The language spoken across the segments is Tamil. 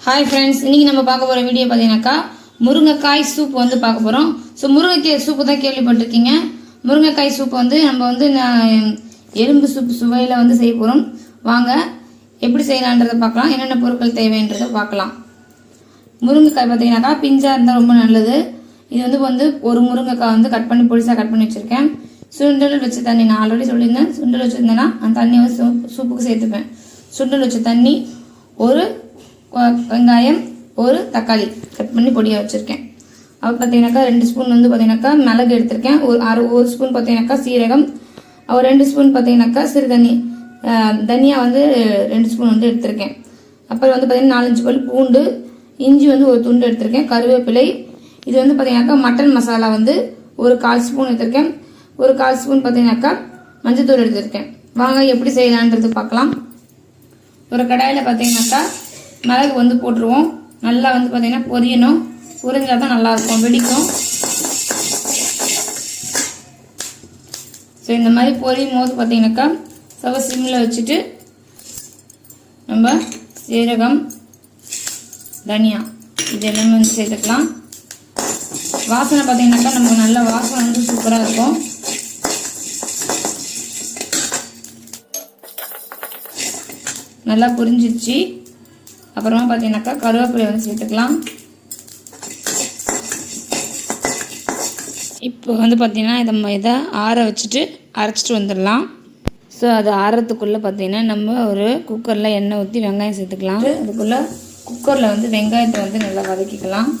हाय फ्रेंड्स इनकी நம்ம பார்க்க போற வீடியோ பாத்தீங்கன்னாக்கா முருங்கைக்காய் சூப் வந்து பார்க்க போறோம். சோ முருங்கைக்காய் சூப் தான் கேள்விப்பட்டிருக்கீங்க. முருங்கைக்காய் சூப் வந்து நம்ம வந்து எலும்பு சூப் சுவையில வந்து செய்ய போறோம். வாங்க எப்படி செய்யலாம்ன்றத பார்க்கலாம். என்னென்ன பொருட்கள் தேவைன்றத பார்க்கலாம். முருங்கைக்காய் பாத்தீங்கன்னாக்கா பிஞ்சா இருந்தா ரொம்ப நல்லது. இது வந்து ஒரு முருங்கைக்காய் வந்து கட் பண்ணி பொடிசா கட் பண்ணி வச்சிருக்கேன். சுண்டல் வச்ச தண்ணி நான் ஆல்ரெடி சொல்லியிருந்தேன். சுண்டல் வச்சிருந்தேன்னா அந்த தண்ணி வந்து சூப்புக்கு சேர்த்துப்பேன். சுண்டல் வச்ச தண்ணி, ஒரு வெங்காயம், ஒரு தக்காளி கட் பண்ணி பொடியாக வச்சுருக்கேன். அப்போ பார்த்தீங்கன்னாக்கா 2 ஸ்பூன் வந்து பார்த்தீங்கன்னாக்கா மிளகு எடுத்திருக்கேன். ஒரு ஸ்பூன் பார்த்தீங்கன்னாக்கா சீரகம், ஒரு 2 ஸ்பூன் பார்த்தீங்கன்னாக்கா சிறு தனியாக வந்து 2 ஸ்பூன் வந்து எடுத்திருக்கேன். அப்புறம் வந்து பார்த்தீங்கன்னா 4-5 பல் பூண்டு, இஞ்சி வந்து ஒரு துண்டு எடுத்திருக்கேன், கருவேப்பிலை. இது வந்து பார்த்தீங்கன்னாக்கா மட்டன் மசாலா வந்து ஒரு 1/4 ஸ்பூன் எடுத்திருக்கேன். ஒரு 1/4 ஸ்பூன் பார்த்தீங்கன்னாக்கா மஞ்சத்தூள் எடுத்திருக்கேன். வாங்க எப்படி செய்யலான்றது பார்க்கலாம். ஒரு கடாயில் பார்த்தீங்கன்னாக்கா மிளகு வந்து போட்டுருவோம். நல்லா வந்து பார்த்தீங்கன்னா பொரியணும். பொரிஞ்சால் தான் நல்லாயிருக்கும், வெடிக்கும். ஸோ இந்த மாதிரி பொரியும் போது பார்த்தீங்கன்னாக்கா ஸ்டவ் சிம்மில் வச்சுட்டு நம்ம சீரகம், தனியா இது எல்லாமே வந்து சேர்த்துக்கலாம். வாசனை பார்த்தீங்கன்னாக்கா நமக்கு நல்ல வாசனை வந்து சூப்பராக இருக்கும். நல்லா பொரிஞ்சிடுச்சு. அப்புறமா பார்த்தீங்கன்னாக்கா கருவேப்பிலை வந்து சேர்த்துக்கலாம். இப்போ வந்து பார்த்தீங்கன்னா இதை ஆற வச்சுட்டு அரைச்சிட்டு வந்துடலாம். ஸோ அது ஆறத்துக்குள்ளே பார்த்தீங்கன்னா நம்ம ஒரு குக்கரில் எண்ணெய் ஊற்றி வெங்காயம் சேர்த்துக்கலாம். அதுக்குள்ளே குக்கரில் வந்து வெங்காயத்தை வந்து நல்லா வதக்கிக்கலாம்.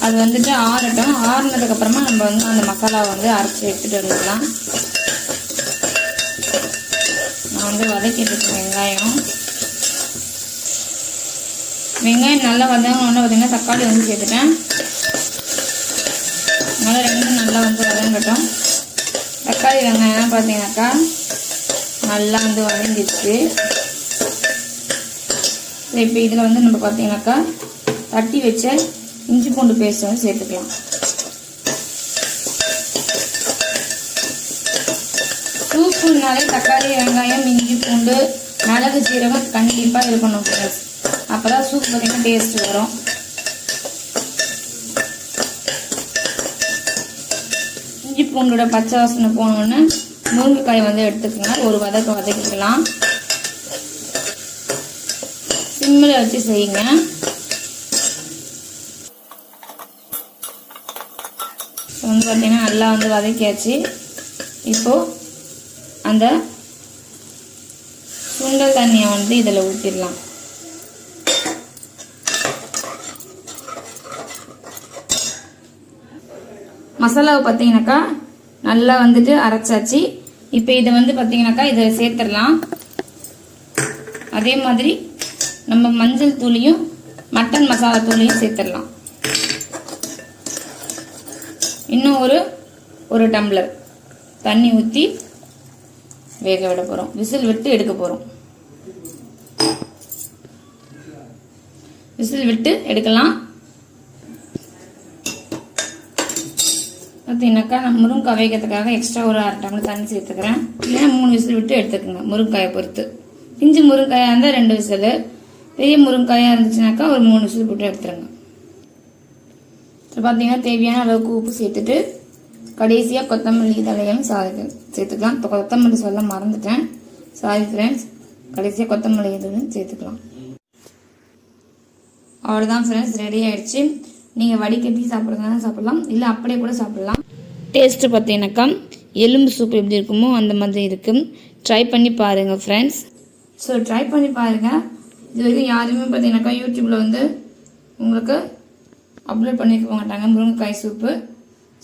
அது வந்துட்டு ஆறட்டும். ஆறுனதுக்கப்புறமா நம்ம வந்து அந்த மசாலாவை வந்து அரைச்சி எடுத்துகிட்டு வந்துடலாம். நான் வந்து வதக்கிட்டு இருக்கேன் வெங்காயம் நல்லா வதங்கணுன்னு பார்த்தீங்கன்னா தக்காளி வந்து சேர்த்துட்டேன். நல்லா ரெண்டும் நல்லா வந்து வதங்கட்டும். தக்காளி வெங்காயம் பார்த்தீங்கன்னாக்கா நல்லா வந்து வதங்கிடுச்சு. இப்போ இதில் வந்து நம்ம பார்த்தீங்கன்னாக்கா தட்டி வச்ச இஞ்சி பூண்டு பேஸ்ட் வந்து சேர்த்துக்கலாம். சூப்புனாலே தக்காளி, வெங்காயம், இஞ்சி பூண்டு, மிளகு, சீரகம் கண்டிப்பாக இருக்கணும் ஃப்ரெண்ட்ஸ். அப்போ தான் சூப் பார்த்தீங்கன்னா டேஸ்ட் வரும். இஞ்சி பூண்டோட பச்சை வாசனை போனோன்னு முருங்கைக்காய் வந்து எடுத்துக்கோங்க. ஒரு வதக்கிக்கலாம். சிம்மில் வச்சு செய்யுங்க. வந்து பார்த்தீங்கன்னா நல்லா வந்து வதக்கியாச்சு. இப்போது அந்த சுண்டல் தண்ணியை வந்து இதில் ஊற்றிடலாம். மசாலாவை பார்த்தீங்கன்னாக்கா நல்லா வந்துட்டு அரைச்சாச்சு. இப்போ இதை வந்து பார்த்தீங்கன்னாக்கா இதை சேர்த்துடலாம். அதே மாதிரி நம்ம மஞ்சள் தூளையும் மட்டன் மசாலா தூளையும் சேர்த்துடலாம். இன்னும் ஒரு டம்ளர் தண்ணி ஊற்றி வேக விட போகிறோம். விசில் விட்டு எடுக்க போகிறோம். விசில் விட்டு எடுக்கலாம். பார்த்தீங்கன்னாக்கா நான் முருங்கைக்காய் வேகிறதுக்காக எக்ஸ்ட்ரா ஒரு 1/2 டம்ளர் தண்ணி சேர்த்துக்கிறேன். இல்லைன்னா 3 விசில் விட்டு எடுத்துக்கோங்க. முருங்கைக்காயை பொறுத்து. பிஞ்சு முருங்கைக்காயாக இருந்தால் 2 விசில், பெரிய முருங்கைக்காயாக இருந்துச்சுனாக்கா ஒரு 3 விசில் போட்டு எடுத்துருங்க. பார்த்தீங்கன்னா தேவையான அளவுக்கு உப்பு சேர்த்துட்டு கடைசியாக கொத்தமல்லி தலையும் சேர்த்துக்கலாம். இப்போ கொத்தமல்லி சொல்ல மறந்துட்டேன், சாரி ஃப்ரெண்ட்ஸ். கடைசியாக கொத்தமல்லி இதுன்னு சேர்த்துக்கலாம். அவ்வளோதான் ஃப்ரெண்ட்ஸ், ரெடி ஆகிடுச்சு. நீங்கள் வடிகட்டி சாப்பிட்றதுனால சாப்பிட்லாம், இல்லை அப்படியே கூட சாப்பிட்லாம். டேஸ்ட்டு பார்த்தீங்கன்னாக்கா எலும்பு சூப் எப்படி இருக்குமோ அந்த மாதிரி இருக்கும். ட்ரை பண்ணி பாருங்கள் ஃப்ரெண்ட்ஸ். ஸோ ட்ரை பண்ணி பாருங்கள். இது வரைக்கும் யாருமே பார்த்தீங்கன்னாக்கா யூடியூப்பில் வந்து உங்களுக்கு அப்லோட் பண்ணியிருக்க மாட்டாங்க முருங்கைக்காய் சூப்பு.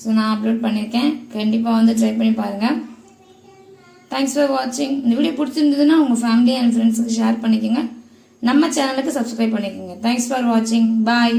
ஸோ நான் அப்லோட் பண்ணியிருக்கேன். கண்டிப்பாக வந்து ட்ரை பண்ணி பாருங்கள். தேங்க்ஸ் ஃபார் வாட்சிங். இந்த வீடியோ பிடிச்சிருந்ததுன்னா உங்கள் ஃபேமிலி அண்ட் ஃப்ரெண்ட்ஸுக்கு ஷேர் பண்ணிக்கோங்க. நம்ம சேனலுக்கு சப்ஸ்கிரைப் பண்ணிக்கோங்க. தேங்க்ஸ் ஃபார் வாட்சிங். பாய்.